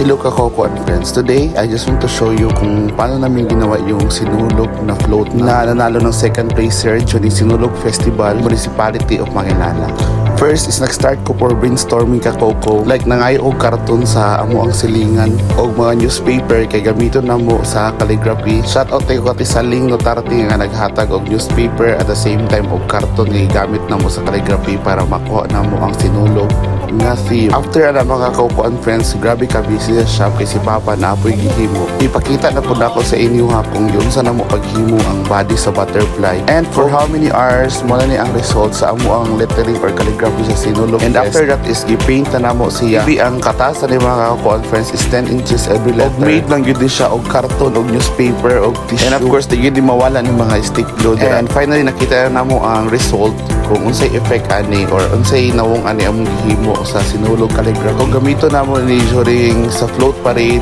Hello Kakoko and friends. Today, I just want to show you kung paano namin ginawa yung Sinulog na float na nanalo ng second placer during Sinulog Festival, Municipality of Maguinlala. First is nag-start ko for brainstorming Kakoko. Like nangayo og karton sa amo ang silingan o mga newspaper kay gamiton na mo sa calligraphy. Shout out tayo kati sa Ling Notarte nga naghatag og newspaper at the same time og karton nga gamit na mo sa calligraphy para makuha na mo ang Sinulog nga theme. After na mga Kakoko and friends, grabe ka busy sa shop kay si Papa na apoy gihimo. Ipakita na po ako sa inyo ha kung yun sa na mo paghimo ang body sa butterfly. And for how many hours mo na ni ang result sa amo ang lettering or calligraphy sa Sinulog. And after that is gi-paint na namo siya. Ibi ang katasan ni mga Kakoko and friends is 10 inches every letter. Made lang yun din siya og karton og newspaper og tissue. And of course, di yun mawala ng mga stick glue. And finally, nakita na namo ang result kung unsay effect ani or unsay nawong ani among gihimo sa Sinulog calligraphy. Kung gamito namo ni during sa float parade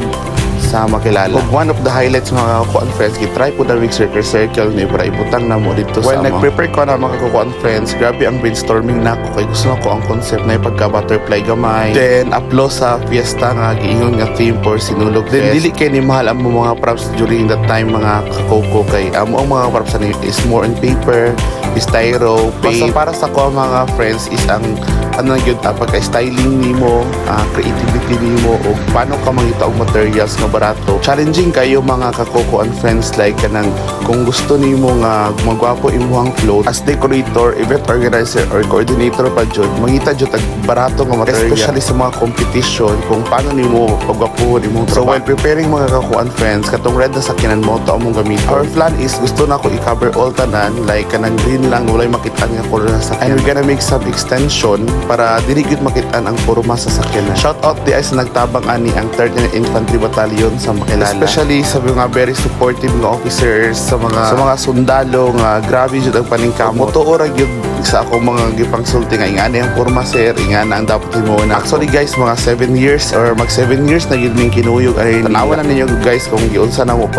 sa Makilala. Kung one of the highlights mga Kakoko and friends, try po na ring circle ni para ibutang na mo dito sa nag-prepare ko na mga Kakoko and friends, grabe ang brainstorming na ako kay gusto na ko ang concept na pagka-butterfly gamay. Then, upload sa fiesta nga, giingon nga theme for Sinulog Fest. Then, dili kay ni mahal ang mga props during that time mga Kakoko kay amo ang mga props na is more on paper, styro, paint. Basta para sa ko mga friends is ang ano yun, pagka-styling nimo, creativity nimo o paano ka mangita og materials nga barato. Challenging kayo mga Kakoko and friends like kanang kung gusto nimo nga magwapo imuhang float as decorator, event organizer or coordinator pa jud, mangita jud og barato nga material. Especially sa mga competition kung paano nimo pagwapuhon imong trabaho. So while preparing mga Kakoko and friends, katong red na sakyanan mo to among gamiton. Our plan is gusto na ko i-cover all tanan like kanang green lang walay makitaan nga color na sakyanan. And we're gonna make some extension para dili gyud makitaan ang porma sa sakyanan. Shout out di ay sa nagtabang ani ang 39 Infantry Battalion sa Makilala. Especially sa mga very supportive nga officers sa mga sundalo nga grabe jud ang paningkamot. Tuora gyud sa ako mga gipangsulti nga ingani ang porma sir, ingana ang dapat himo na. Actually guys, mga 7 years or mag 7 years na gyud ning kinuyog ani. Tanawan na ninyo guys kung giunsa na mo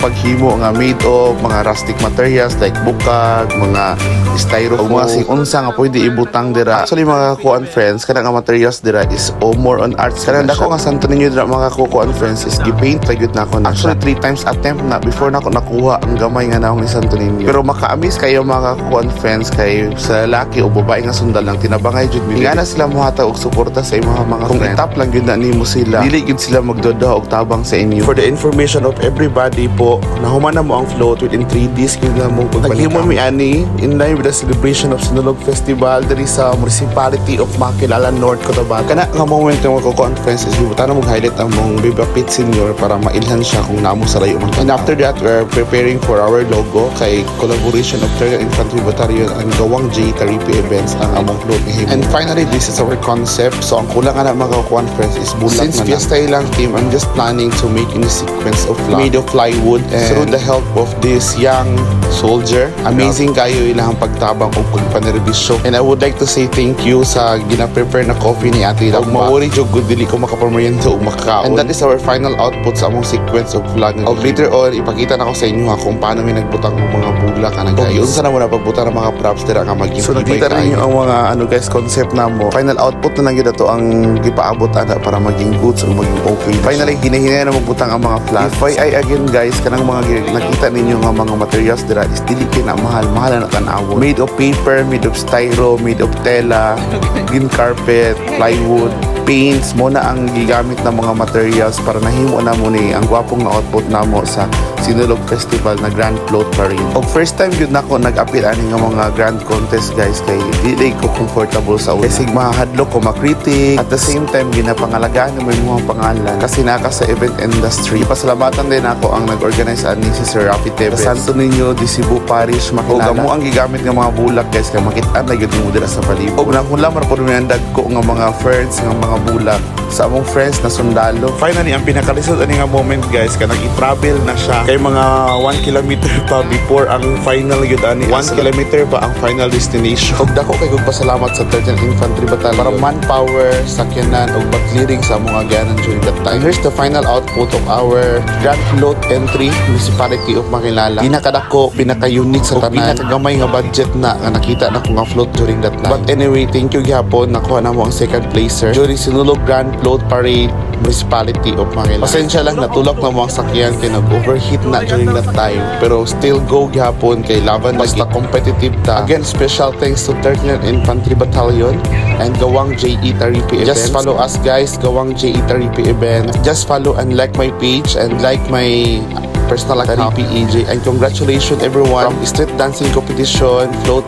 paghimo nga made of mga rustic materials like bukag, mga styrofoam, mga unsa nga pwede ibutang dira. Actually mga Kakoko and friends, kanang nga materials dira is more on arts. Kanang dako nga santo ninyo dira mga Kakoko and friends is gi-paint gyud na ako. Actually 3 times attempt na before na ako nakuha ang gamay nga naong ni santo ninyo. Pero maka-amaze kayo mga Kakoko and friends kay sa lalaki o babae nga sundal lang tinabangay jud mi. Nga na sila mohatag og suporta sa imong mga kung friends. Kung itap lang gyud na nimo sila, dili gyud sila magdoda og tabang sa inyo. For the information of everybody po, nahuman na mo ang float within 3 days gyud na mo paghimo mi ani in line with the celebration of Sinulog Festival diri sa Municipality of Makilala North, Cotabato. Kana nga moment nga mga Kakoko and friends is gibutan na mo highlight ang mong Viva Pit Senior para mailhan siya kung naamo sa layo man. And after that, we're preparing for our logo kay collaboration of 3rd Infantry Battalion and Gawang J Taripi Events ang among float ni Himo. And finally, this is our concept. So ang kulang nga na mga Kakoko and friends is bulat. Since fiesta lang team, I'm just planning to make in a sequence of made of plywood and through the help of this young soldier. Amazing kayo ilang pagtabang o pagpanerbisyo. And I would like to say thank you sa gina-prepare na coffee ni Ate Lagba. Mawari jud good dili ko makapamayento o makakaon. And that is our final output sa among sequence of vlog. Og later on ipakita na ko sa inyo ha kung paano mi nagbutang ng mga bulak ana guys. Yun sa na mo napagbutang ng mga props dira nga maging. So nakita ninyo ang mga guys concept na mo. Final output na lang gyud ato ang gipaabot ana para maging goods o maging okay. Finally hinahinay na magbutang ang mga flash. FYI again guys, kanang mga nakita ninyo nga mga materials dira is dili kay na mahal na tan-awon. Made of paper, made of styro, made of tela, green carpet, plywood, paints mo na ang gigamit na mga materials para nahimo na mo ni ang gwapong na output namo sa Sinulog Festival na Grand Float Parade. Og first time gyud nako nag-appeal ani nga mga grand contest guys kay dili ko comfortable sa una. Kasi mahadlok ko makritik at the same time ginapangalagaan mo yung mga pangalan kasi naka sa event industry. Pasalamatan din ako ang nag-organize ani si Sir Rafi Tevez. Santo Niño, di Cebu Parish, Makilala. Og mo ang gigamit nga mga bulak guys kay makit-an na gyud mo dira sa palibot. Og nang hulam ra pud mi ang dagko nga mga ferns nga mga bulak sa among friends na sundalo. Finally, ang pinakalisod ani nga moment guys kanang i-travel na siya kay mga 1 kilometer pa before ang final yun ani. 1 kilometer pa ang final destination. Og dako kay kog pasalamat sa 13th Infantry Battalion para manpower, sakyanan og pag-clearing sa mga aganan during that time. And here's the final output of our Grand Float entry, Municipality of Makilala. Pinakadako, pinaka-unique sa tanan, pinakagamay nga budget na nga nakita na ko nga float during that time. But anyway, thank you gyapon nakuha na mo ang second placer during Sinulog Grand Float Parade Municipality of Manila. Pasensya lang, natulak na mga sakyan kay nag-overheat na during that time. Pero still go gihapon kay laban basta competitive ta. Again, special thanks to 39th Infantry Battalion and Gawang JE Taripi event. Just follow us guys, Gawang JE Taripi event. Just follow and like my page and like my personal account, Taripi EJ. And congratulations everyone from street dancing competition, float